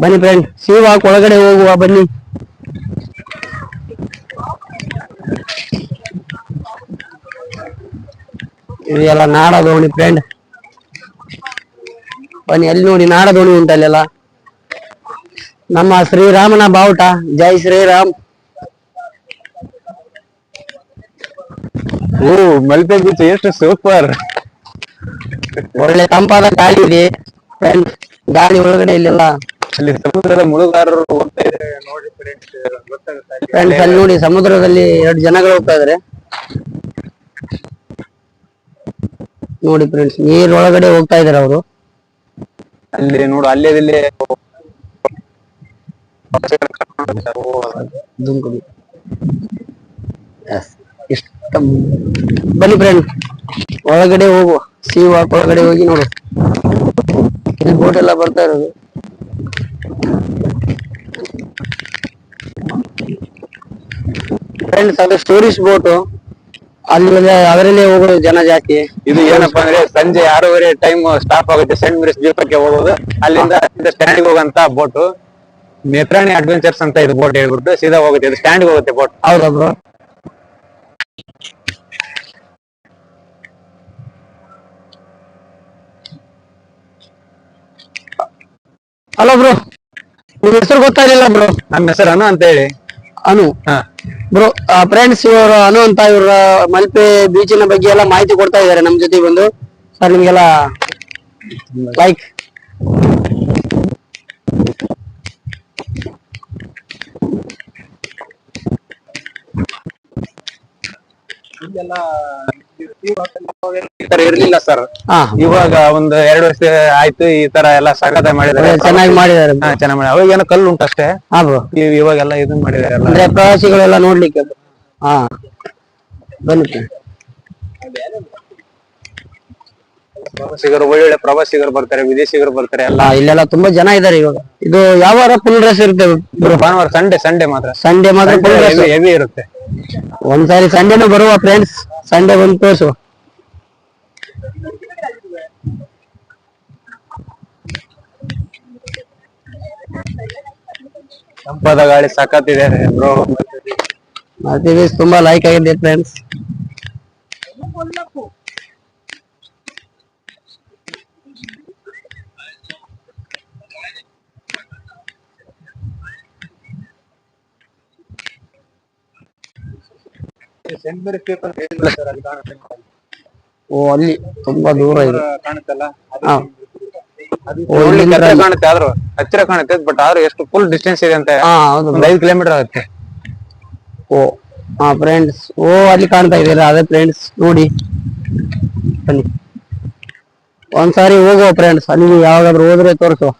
ಬನ್ನಿ ಫ್ರೆಂಡ್, ಶಿವಾಕ್ ಒಳಗಡೆ ಹೋಗುವ ಬನ್ನಿ. ಇದೆಲ್ಲ ನಾಡ ದೋಣಿ ಫ್ರೆಂಡ್. ಬನ್ನಿ, ಅಲ್ಲಿ ನೋಡಿ ನಾಡ ದೋಣಿ ಉಂಟಲ್ಲೆಲ್ಲ. ನಮ್ಮ ಶ್ರೀರಾಮನ ಬಾವುಟ. ಜೈ ಶ್ರೀರಾಮ್. ಓ, ಮಲ್ಪೆ ಬೀಚ್ ಎಷ್ಟು ಸೂಪರ್. ಒಳ್ಳೆ ತಂಪಾದ ಗಾಳಿ ಇದೆ ಫ್ರೆಂಡ್. ಗಾಳಿ ಒಳಗಡೆ ಇಲ್ಲೆಲ್ಲ ಅಲ್ಲಿ ಸಮುದ್ರದ ಮುಳುಗಾರರು ಹೋಗ್ತಾ ಇದ್ದಾರೆ ನೋಡಿ ಫ್ರೆಂಡ್ಸ್. ಅಲ್ಲಿ ನೋಡಿ ಸಮುದ್ರದಲ್ಲಿ 2 ಜನಗಳು ಹೋಗ್ತಾ ಇದಾರೆ ನೋಡಿ ಫ್ರೆಂಡ್ಸ್. ನೀರ್ ಒಳಗಡೆ ಹೋಗ್ತಾ ಇದಾರೆ ಅವರು. ಅಲ್ಲಿ ನೋಡು, ಅಲ್ಲೇ ಇಷ್ಟ. ಬನ್ನಿ ಫ್ರೆಂಡ್, ಒಳಗಡೆ ಹೋಗುವ. ಶಿವಾಕ್ ಒಳಗಡೆ ಹೋಗಿ ನೋಡು, ಇಲ್ಲಿ ಬೋಟ್ ಎಲ್ಲ ಬರ್ತಾ ಇರೋದು. ಫ್ರೆಂಡ್ಸ್, ಅದು ಟೂರಿಸ್ಟ್ ಬೋಟ್. ಅಲ್ಲಿ ಅದರಲ್ಲೇ ಹೋಗೋದು ಜನ ಜಾಸ್ತಿ. ಇದು ಏನಪ್ಪಾ ಅಂದ್ರೆ ಸಂಜೆ 6:30 ಟೈಮ್ ಸ್ಟಾಪ್ ಆಗುತ್ತೆ ಸೆಂಟ್ ಮೇರಿಸ್ ದ್ವೀಪಕ್ಕೆ ಹೋಗೋದು. ಅಲ್ಲಿಂದ ಸ್ಟ್ಯಾಂಡ್ ಹೋಗಂತ ಬೋಟ್. ನೇತ್ರಾಣಿ ಅಡ್ವೆಂಚರ್ಸ್ ಅಂತ ಇದು ಬೋಟ್ ಹೇಳ್ಬಿಟ್ಟು ಸೀದಾ ಹೋಗುತ್ತೆ. ಇದು ಸ್ಟ್ಯಾಂಡ್ ಹೋಗುತ್ತೆ ಬೋಟ್. ಹೌದಾ ಬ್ರೋ? ಹಲೋ ಬ್ರೋ, ನಿಮ್ ಹೆಸರು ಗೊತ್ತಾಗಿಲ್ಲ ಬ್ರೋ? ನಮ್ಮ ಹೆಸರು ಅನು ಅಂತ ಹೇಳಿ. ಅನು ಬ್ರೋ. ಫ್ರೆಂಡ್ಸ್, ಇವರು ಅನು ಅಂತ, ಇವ್ರ ಮಲ್ಪೆ ಬೀಚಿನ ಬಗ್ಗೆ ಎಲ್ಲ ಮಾಹಿತಿ ಕೊಡ್ತಾ ಇದಾರೆ ನಮ್ ಜೊತೆ ಬಂದು. ಸರ್, ನಿಮ್ಗೆಲ್ಲ ಲೈಕ್. ಇರ್ಲಿಲ್ಲ ಸರ್. ಇವಾಗ ಒಂದು 2 ವರ್ಷ ಆಯ್ತು ಈ ತರ ಎಲ್ಲ ಸಖತ್ ಮಾಡಿದ್ದಾರೆ. ಚೆನ್ನಾಗಿ ಮಾಡಿದ್ದಾರೆ. ಚೆನ್ನಾಗಿ ಮಾಡಿ. ಅವಾಗ ಏನೋ ಕಲ್ಲು ಉಂಟು ಅಷ್ಟೇ. ಇವಾಗೆಲ್ಲ ಇದನ್ನ ಮಾಡಿದ್ದಾರೆ. ಅಂದ್ರೆ ಪ್ರವಾಸಿಗಳೆಲ್ಲ ನೋಡ್ಲಿಕ್ಕೆ. ಬನ್ನಿ. ಪ್ರವಾಸಿಗರು, ಒಳ್ಳೊಳ್ಳೆ ಪ್ರವಾಸಿಗರು ಬರ್ತಾರೆ, ವಿದೇಶಿಗರು ಬರ್ತಾರೆ ಎಲ್ಲ. ಇಲ್ಲೆಲ್ಲ ತುಂಬಾ ಜನ ಇದಾರೆ ಇವಾಗ. ಇದು ಯಾವ ವಾರ ಫುಲ್ ರಶ್ ಇರುತ್ತೆ? ಭಾನುವಾರ, ಸಂಡೇ ಮಾತ್ರ ಹೆವಿ ಇರುತ್ತೆ. ಒಂದ್ಸಾರಿ ಸಂಡೇನು ಬರುವ ಫ್ರೆಂಡ್ಸ್. ಸಂಡೇ ಬಂದು ತೋರಿಸುವ. ತಂಪಾದ ಗಾಳಿ ಸಖತ್ತಿದೆ ಬ್ರೋ. ತುಂಬಾ ಲೈಕ್ ಆಗಿದೆ ಫ್ರೆಂಡ್ಸ್. ಓ, ಅಲ್ಲಿ ತುಂಬಾ ದೂರ ಇದೆ ಕಾಣುತ್ತಲ್ಲ. ಕಾಣುತ್ತೆ, ಆದ್ರೂ ಹತ್ತಿರ ಕಾಣುತ್ತೆ. ಬಟ್ ಆದ್ರೂ ಎಷ್ಟು ಫುಲ್ ಡಿಸ್ಟೆನ್ಸ್ ಇದೆ ಅಂತ. 5 ಕಿಲೋಮೀಟರ್ ಆಗುತ್ತೆ. ಓ ಫ್ರೆಂಡ್ಸ್, ಅಲ್ಲಿ ಕಾಣ್ತಾ ಇದೀರಾ? ಅದೇ ಫ್ರೆಂಡ್ಸ್ ನೋಡಿ. ಬನ್ನಿ, ಒಂದ್ಸಾರಿ ಹೋಗುವ ಫ್ರೆಂಡ್ಸ್. ಅಲ್ಲಿ ಯಾವಾಗಾದ್ರೂ ಹೋದ್ರೆ ತೋರಿಸುವ.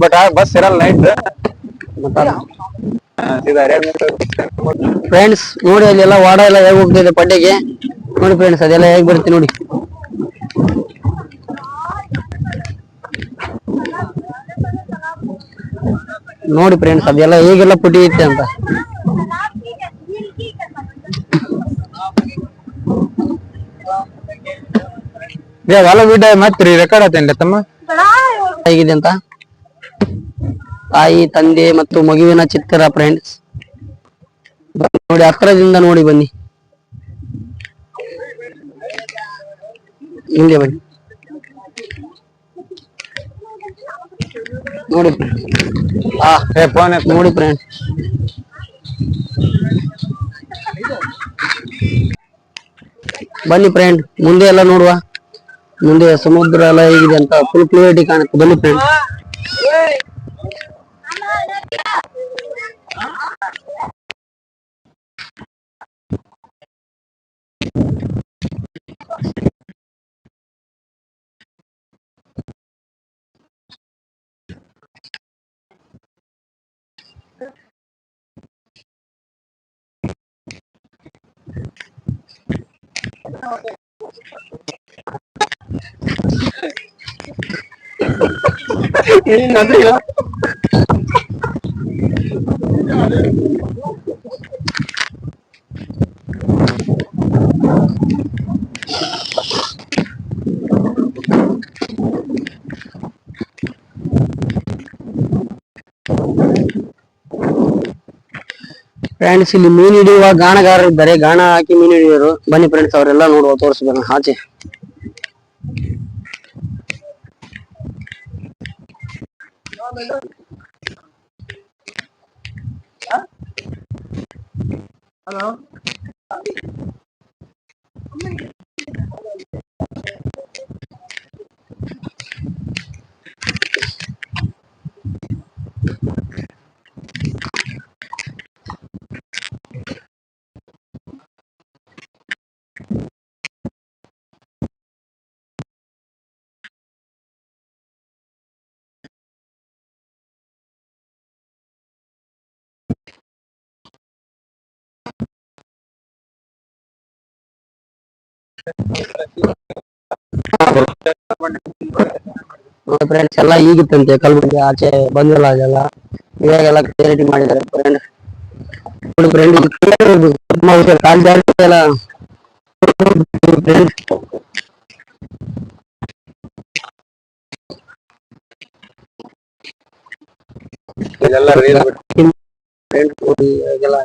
ಬಟ್ ಬಸ್ ಇರಲ್ಲ ನೈಟ್. ಫ್ರೆಂಡ್ಸ್ ನೋಡಿ, ಅಲ್ಲೆಲ್ಲ ವಾಡ ಎಲ್ಲ ಹೇಗ್ ಹೋಗ್ತಿದೆ ಪಡ್ಡೆಗೆ ನೋಡಿ ಫ್ರೆಂಡ್ಸ್. ಅದೆಲ್ಲ ಹೇಗ್ ಬರುತ್ತೆ ನೋಡಿ. ನೋಡಿ ಫ್ರೆಂಡ್ಸ್, ಅದೆಲ್ಲ ಹೇಗೆಲ್ಲ ಪುಟಿಯುತ್ತೆ ಅಂತ. ಹೊಲ ಬಿಡ ಮತ್ತೆ ರೆಕಾರ್ಡ್ ಆತೇನ್ರಿ ತಮ್ಮ ಹೇಗಿದೆ ಅಂತ. ತಾಯಿ, ತಂದೆ ಮತ್ತು ಮಗುವಿನ ಚಿತ್ರ ಫ್ರೆಂಡ್ಸ್. ನೋಡಿ, ಹತ್ರದಿಂದ ನೋಡಿ ಬನ್ನಿ. ಹಿಂದೆ ಬನ್ನಿ. ನೋಡಿ ಫೋನ್ ನೋಡಿ ಫ್ರೆಂಡ್ಸ್, ಬನ್ನಿ ಫ್ರೆಂಡ್ ಮುಂದೆ ಎಲ್ಲ ನೋಡುವ. ಮುಂದೆ ಸಮುದ್ರ ಎಲ್ಲ ಹೇಗಿದೆ ಅಂತ ಫುಲ್ ಕ್ಲಿಯರಿಟಿ ಕಾಣುತ್ತೆ. ಬನ್ನಿ ಫ್ರೆಂಡ್. ಫ್ರೆಂಡ್ಸ್ ಇಲ್ಲಿ ಮೀನು ಹಿಡಿಯುವ ಗಾಣಗಾರರು ಇದ್ದಾರೆ, ಗಾಣ ಹಾಕಿ ಮೀನು ಹಿಡಿಯೋರು. ಬನ್ನಿ ಫ್ರೆಂಡ್ಸ್, ಅವರೆಲ್ಲ ನೋಡುವ, ತೋರಿಸ್ಬೇಕು ಆಚೆ. ಫ್ರೆಂಡ್ಸ್ ಎಲ್ಲ ಈಗಿತ್ತಂತೆ, ಕಲ್ಬುರ್ಗಿ ಆಚೆ ಬಂದಿಲ್ಲ ಅದೆಲ್ಲ, ಇವಾಗೆಲ್ಲ ಕ್ಲಿಯರಿಟಿ ಮಾಡಿದ್ದಾರೆ ಫ್ರೆಂಡ್. ನೋಡಿ ಫ್ರೆಂಡ್, ಕಾಲ್ ಜಾಸ್ತಿ ಎಲ್ಲ ಫ್ರೆಂಡ್. ಇದೆಲ್ಲ ರೀಲ್ ಫ್ರೆಂಡ್ ನೋಡಿ ಇವಾಗೆಲ್ಲ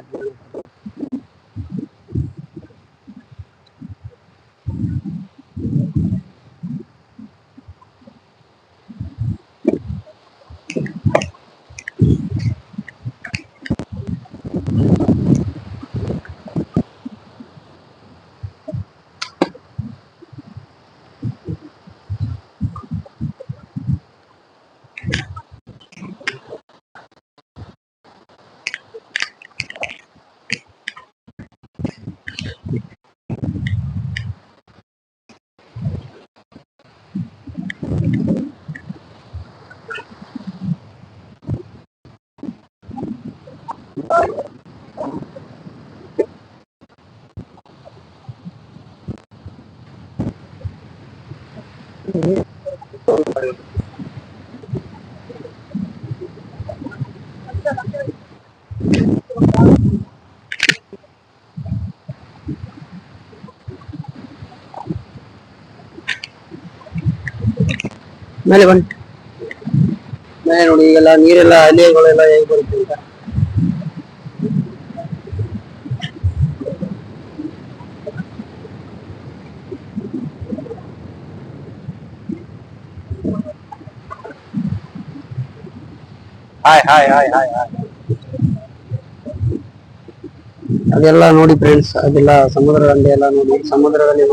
ಮೇಲೆ ಬನ್ನಿ. ಮೇಲೆ ನೋಡಿ ಈಗೆಲ್ಲ ನೀರೆಲ್ಲ ಅಲೆಗಳೆಲ್ಲ ಹೇಗೆ ಬರುತ್ತೆ ಅಂತ. ಅದೆಲ್ಲ ನೋಡಿ ಫ್ರೆಂಡ್ಸ್, ಅದೆಲ್ಲ ಸಮುದ್ರ ದಂಡೆ ಎಲ್ಲ ನೋಡಿ, ಸಮುದ್ರದಲ್ಲಿ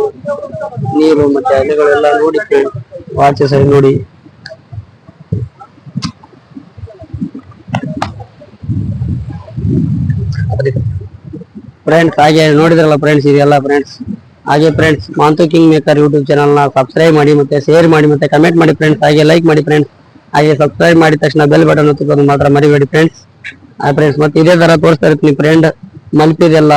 ನೀರು ಮತ್ತೆ ಅಲೆಗಳೆಲ್ಲ ನೋಡಿ ಫ್ರೆಂಡ್ಸ್. ಆಚೆ ಸೈಡ್ ನೋಡಿ. ಫ್ರೆಂಡ್ಸ್ ಹಾಗೆ ನೋಡಿದ್ರಲ್ಲ ಫ್ರೆಂಡ್ಸ್, ಇದೆಲ್ಲ ಫ್ರೆಂಡ್ಸ್. ಹಾಗೆ friends, Manthu king maker YouTube channel ನ ಸಬ್ಸ್ಕ್ರೈಬ್ ಮಾಡಿ, ಮತ್ತೆ ಶೇರ್ ಮಾಡಿ, ಮತ್ತೆ ಕಮೆಂಟ್ ಮಾಡಿ ಫ್ರೆಂಡ್ಸ್. ಹಾಗೆ ಲೈಕ್ ಮಾಡಿ ಫ್ರೆಂಡ್ಸ್. ಹಾಗೆ ಸಬ್ಸ್ಕ್ರೈಬ್ ಮಾಡಿದ ತಕ್ಷಣ ಬೆಲ್ ಬಟನ್ ಒತ್ತೋದು ಮಾತ್ರ ಮರಿಬೇಡಿ ಫ್ರೆಂಡ್ಸ್. ಫ್ರೆಂಡ್ಸ್ ಮತ್ತೆ ಇದೇ ತರ ತೋರಿಸ್ತಾ ಇರ್ತೀನಿ ಫ್ರೆಂಡ್, ಮಲ್ಪಿದೆಲ್ಲ